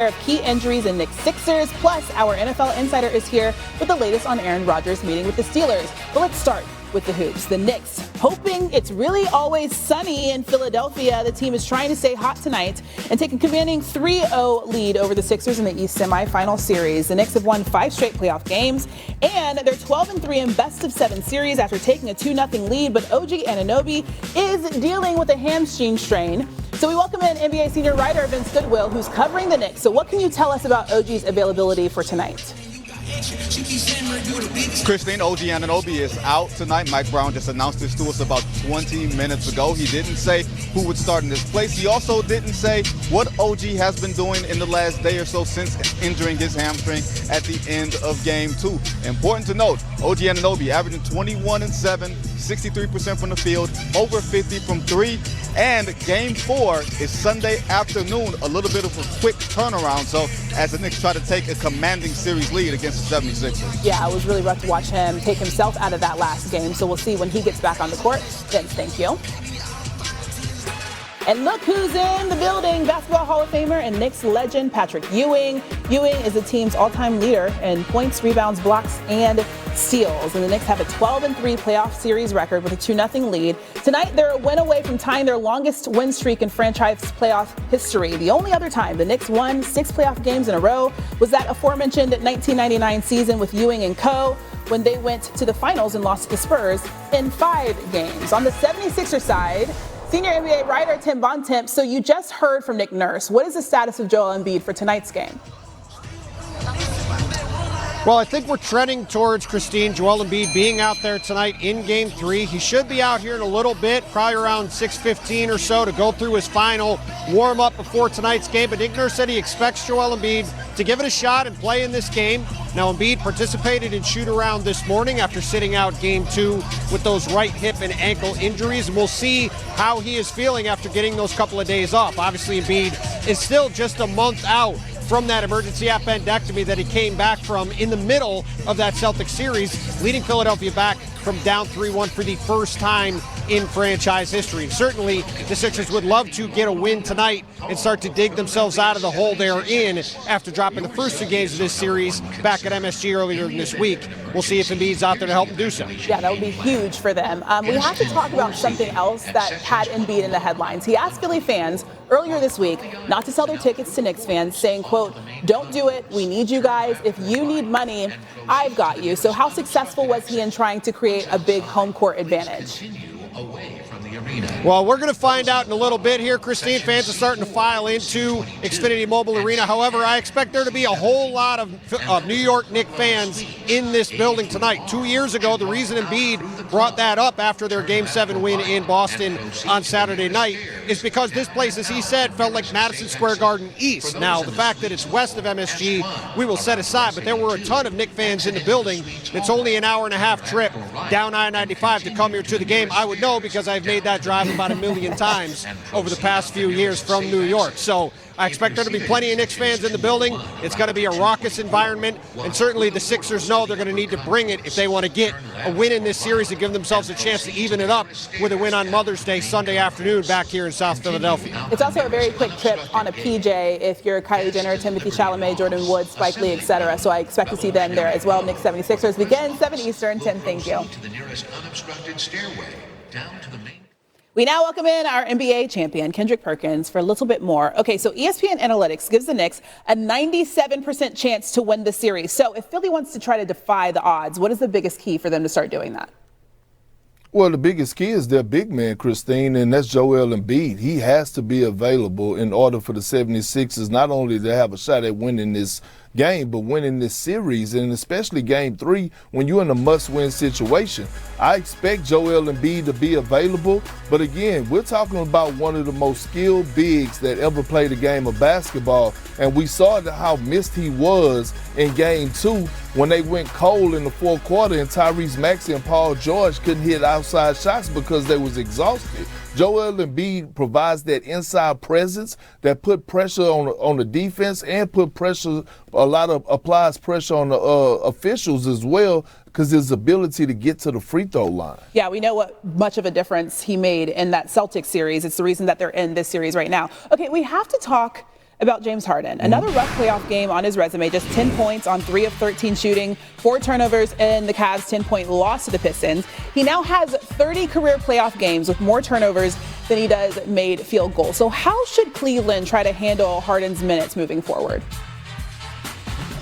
Of key injuries in Knicks Sixers, plus our NFL insider is here with the latest on Aaron Rodgers' meeting with the Steelers. But let's start with the hoops. The Knicks, hoping it's really always sunny in Philadelphia. The team is trying to stay hot tonight and take a commanding 3-0 lead over the Sixers in the East semifinal series. The Knicks have won 5 straight playoff games, and they're 12-3 in best-of-7 series after taking a 2-0 lead. But OG Anunoby is dealing with a hamstring strain. So we welcome in NBA senior writer Vince Goodwill, who's covering the Knicks. So what can you tell us about OG's availability for tonight? Christine, OG Anunoby is out tonight. Mike Brown just announced this to us about 20 minutes ago. He didn't say who would start in his place. He also didn't say what OG has been doing in the last day or so since injuring his hamstring at the end of Game 2. Important to note, OG Anunoby averaging 21-7, 63% from the field, over 50 from 3. And Game 4 is Sunday afternoon, a little bit of a quick turnaround. So as the Knicks try to take a commanding series lead against the 76ers. Yeah, it was really rough to watch him take himself out of that last game. So we'll see when he gets back on the court. Vince, thank you. And look who's in the building, Basketball Hall of Famer and Knicks legend Patrick Ewing. Ewing is the team's all-time leader in points, rebounds, blocks, and steals. And the Knicks have a 12-3 playoff series record with a 2-0 lead. Tonight, they're a win away from tying their longest win streak in franchise playoff history. The only other time the Knicks won 6 playoff games in a row was that aforementioned 1999 season with Ewing and co., when they went to the finals and lost to the Spurs in 5 games. On the 76ers side, senior NBA writer Tim Bontemps, so you just heard from Nick Nurse. What is the status of Joel Embiid for tonight's game? Well, I think we're trending towards, Christine, Joel Embiid being out there tonight in Game 3. He should be out here in a little bit, probably around 6:15 or so, to go through his final warm-up before tonight's game. But Nick Nurse said he expects Joel Embiid to give it a shot and play in this game. Now, Embiid participated in shoot-around this morning after sitting out Game 2 with those right hip and ankle injuries. And we'll see how he is feeling after getting those couple of days off. Obviously, Embiid is still just a month out from that emergency appendectomy that he came back from in the middle of that Celtics series, leading Philadelphia back from down 3-1 for the first time in franchise history. And certainly, the Sixers would love to get a win tonight and start to dig themselves out of the hole they're in after dropping the first 2 games of this series back at MSG earlier this week. We'll see if Embiid's out there to help them do so. Yeah, that would be huge for them. We have to talk about something else that had Embiid in the headlines. He asked Philly fans earlier this week not to sell their tickets to Knicks fans, saying, quote, "Don't do it. We need you guys. If you need money, I've got you." So how successful was he in trying to create a big home court advantage? Well, we're going to find out in a little bit here. Christine, fans are starting to file into Xfinity Mobile Arena. However, I expect there to be a whole lot of New York Knicks fans in this building tonight. 2 years ago, the reason Embiid brought that up after their Game 7 win in Boston on Saturday night is because this place, as he said, felt like Madison Square Garden East. Now, the fact that it's west of MSG, we will set aside, but there were a ton of Knicks fans in the building. It's only an hour-and-a-half trip down I-95 to come here to the game. I would know because I've made that drive about 1 million times over the past few years from New York. So I expect there to be plenty of Knicks fans in the building. It's going to be a raucous environment, and certainly the Sixers know they're going to need to bring it if they want to get a win in this series and give themselves a chance to even it up with a win on Mother's Day Sunday afternoon back here in South Philadelphia. It's also a very quick trip on a PJ if you're Kylie Jenner, Timothy Chalamet, Jordan Wood, Spike Lee, etc. So I expect to see them there as well. Knicks 76ers begin 7 Eastern. Tim, thank you. We now welcome in our NBA champion, Kendrick Perkins, for a little bit more. Okay, so ESPN Analytics gives the Knicks a 97% chance to win the series. So if Philly wants to try to defy the odds, what is the biggest key for them to start doing that? Well, the biggest key is their big man, Christine, and that's Joel Embiid. He has to be available in order for the 76ers not only to have a shot at winning this game, but winning this series, and especially Game 3 when you're in a must-win situation. I expect Joel Embiid to be available, but again, we're talking about one of the most skilled bigs that ever played a game of basketball, and we saw how missed he was in Game 2 when they went cold in the fourth quarter and Tyrese Maxey and Paul George couldn't hit outside shots because they was exhausted. Joel Embiid provides that inside presence that put pressure on the defense and applies pressure on the officials as well, because his ability to get to the free throw line. Yeah, we know what much of a difference he made in that Celtics series. It's the reason that they're in this series right now. Okay, we have to talk about James Harden. Another rough playoff game on his resume, just 10 points on 3 of 13 shooting, 4 turnovers in the Cavs' 10-point loss to the Pistons. He now has 30 career playoff games with more turnovers than he does made field goals. So how should Cleveland try to handle Harden's minutes moving forward?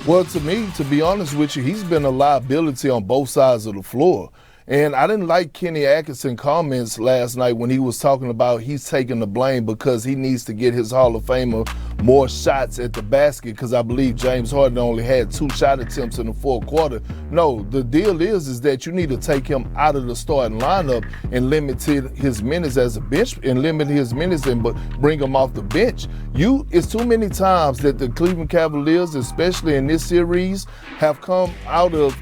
Well, to me, to be honest with you, he's been a liability on both sides of the floor. And I didn't like Kenny Atkinson's comments last night when he was talking about he's taking the blame because he needs to get his Hall of Famer more shots at the basket, because I believe James Harden only had 2 shot attempts in the fourth quarter. No, the deal is that you need to take him out of the starting lineup and limit his minutes as a bench and limit his minutes and bring him off the bench. It's too many times that the Cleveland Cavaliers, especially in this series, have come out of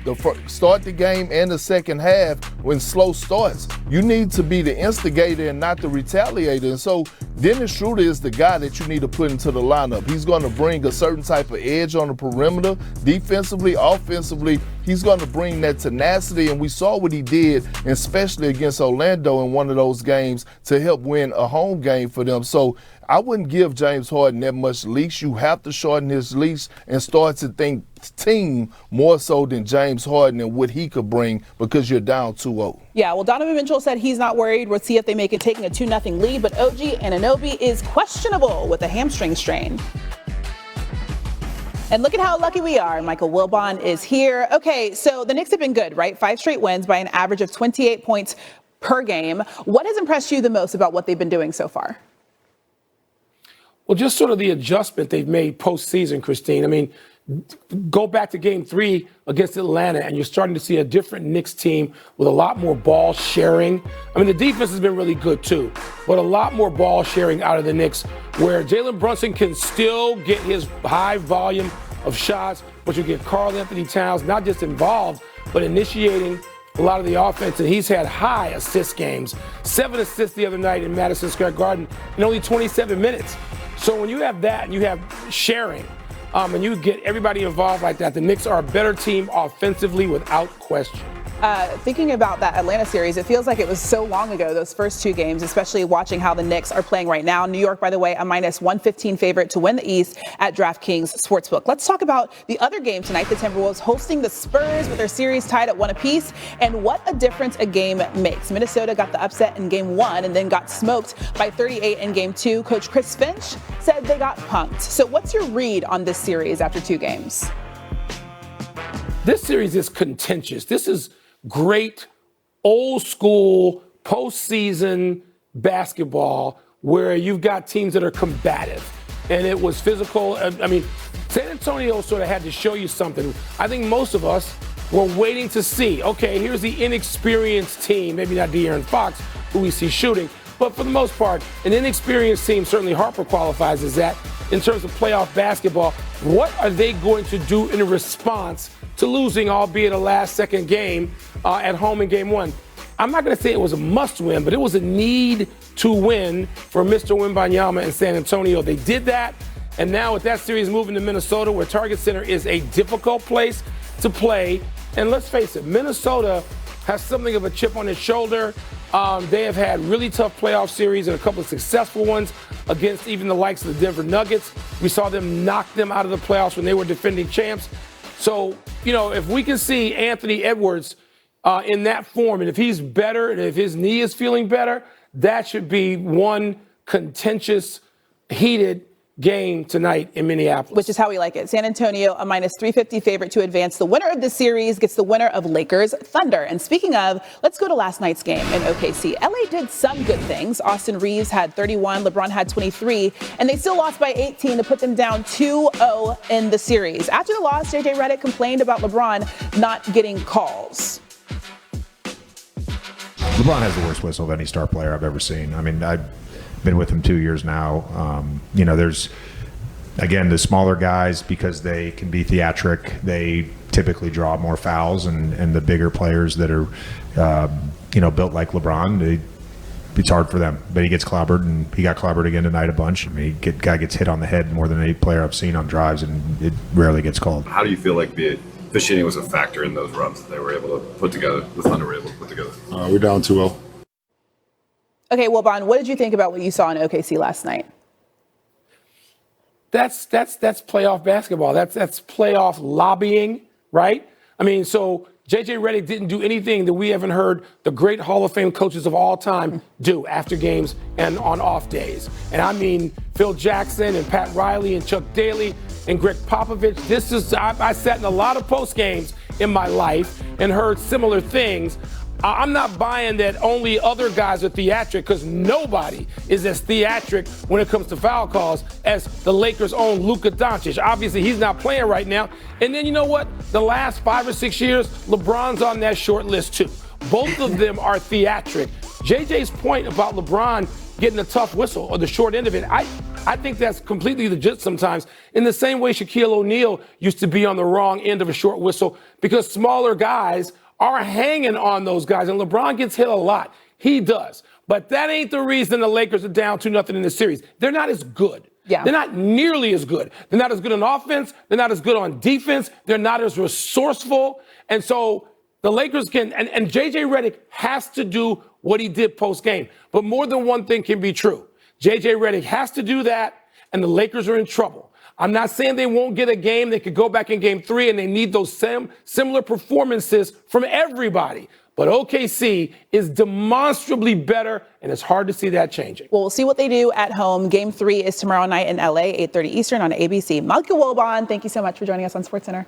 start the game and the second half when slow starts. You need to be the instigator and not the retaliator. And so Dennis Schroeder is the guy that you need to put into the lineup. He's going to bring a certain type of edge on the perimeter, defensively, offensively. He's going to bring that tenacity, and we saw what he did, especially against Orlando in one of those games, to help win a home game for them. So I wouldn't give James Harden that much leash. You have to shorten his leash and start to think team more so than James Harden and what he could bring, because you're down 2-0. Yeah, well, Donovan Mitchell said he's not worried. We'll see if they make it taking a 2-0 lead, but OG Anunoby is questionable with a hamstring strain. And look at how lucky we are. Michael Wilbon is here. Okay, so the Knicks have been good, right? 5 straight wins by an average of 28 points per game. What has impressed you the most about what they've been doing so far? Well, just sort of the adjustment they've made postseason, Christine. I mean, go back to game 3 against Atlanta, and you're starting to see a different Knicks team with a lot more ball sharing. I mean, the defense has been really good too, but a lot more ball sharing out of the Knicks, where Jalen Brunson can still get his high volume of shots, but you get Karl Anthony Towns not just involved, but initiating a lot of the offense, and he's had high assist games. 7 assists the other night in Madison Square Garden in only 27 minutes. So when you have that and you have sharing, and you get everybody involved like that, the Knicks are a better team offensively without question. Thinking about that Atlanta series, it feels like it was so long ago, those first 2 games, especially watching how the Knicks are playing right now. New York, by the way, a -115 favorite to win the East at DraftKings Sportsbook. Let's talk about the other game tonight, the Timberwolves hosting the Spurs with their series tied at 1 apiece, and what a difference a game makes. Minnesota got the upset in game 1 and then got smoked by 38 in game 2. Coach Chris Finch said they got punked. So what's your read on this series after 2 games? This series is contentious. This is great old school postseason basketball where you've got teams that are combative, and it was physical. I mean, San Antonio sort of had to show you something. I think most of us were waiting to see, okay, here's the inexperienced team, maybe not De'Aaron Fox, who we see shooting, but for the most part, an inexperienced team, certainly Harper qualifies as that, in terms of playoff basketball. What are they going to do in response to losing, albeit a last-second game at home in game 1? I'm not going to say it was a must-win, but it was a need to win for Mr. Wembanyama and San Antonio. They did that, and now with that series moving to Minnesota, where Target Center is a difficult place to play, and let's face it, Minnesota has something of a chip on its shoulder. They have had really tough playoff series and a couple of successful ones against even the likes of the Denver Nuggets. We saw them knock them out of the playoffs when they were defending champs. So, you know, if we can see Anthony Edwards in that form, and if he's better, and if his knee is feeling better, that should be one contentious, heated game tonight in Minneapolis. Which is how we like it. San Antonio, a -350 favorite to advance. The winner of this series gets the winner of Lakers Thunder. And speaking of, let's go to last night's game in OKC. LA did some good things. Austin Reeves had 31, LeBron had 23, and they still lost by 18 to put them down 2-0 in the series. After the loss, JJ Redick complained about LeBron not getting calls. LeBron has the worst whistle of any star player I've ever seen. I mean, I've been with him 2 years now. You know, there's, again, the smaller guys, because they can be theatric, they typically draw more fouls, and the bigger players that are, you know, built like LeBron, it's hard for them. But he gets clobbered, and he got clobbered again tonight a bunch. I mean, guy gets hit on the head more than any player I've seen on drives, and it rarely gets called. How do you feel like the officiating was a factor in those runs that they were able to put together, the Thunder were able to put together? We're down 2-0. Okay, well, Bon, what did you think about what you saw in OKC last night? That's playoff basketball. That's playoff lobbying, right? I mean, so J.J. Redick didn't do anything that we haven't heard the great Hall of Fame coaches of all time do after games and on off days. And I mean, Phil Jackson and Pat Riley and Chuck Daly and Greg Popovich. I sat in a lot of post games in my life and heard similar things. I'm not buying that only other guys are theatric, because nobody is as theatric when it comes to foul calls as the Lakers' own Luka Doncic. Obviously, he's not playing right now. And then you know what? The last 5 or 6 years, LeBron's on that short list too. Both of them are theatric. JJ's point about LeBron getting a tough whistle or the short end of it, I think that's completely legit sometimes. In the same way Shaquille O'Neal used to be on the wrong end of a short whistle, because smaller guys are hanging on those guys. And LeBron gets hit a lot. He does. But that ain't the reason the Lakers are down 2-0 in the series. They're not as good. Yeah. They're not nearly as good. They're not as good on offense. They're not as good on defense. They're not as resourceful. And so the Lakers can, and J.J. Redick has to do what he did post-game. But more than one thing can be true. J.J. Redick has to do that, and the Lakers are in trouble. I'm not saying they won't get a game. They could go back in game 3, and they need those similar performances from everybody. But OKC is demonstrably better, and it's hard to see that changing. Well, we'll see what they do at home. Game 3 is tomorrow night in LA, 8:30 Eastern on ABC. Malka Wilbon, thank you so much for joining us on SportsCenter.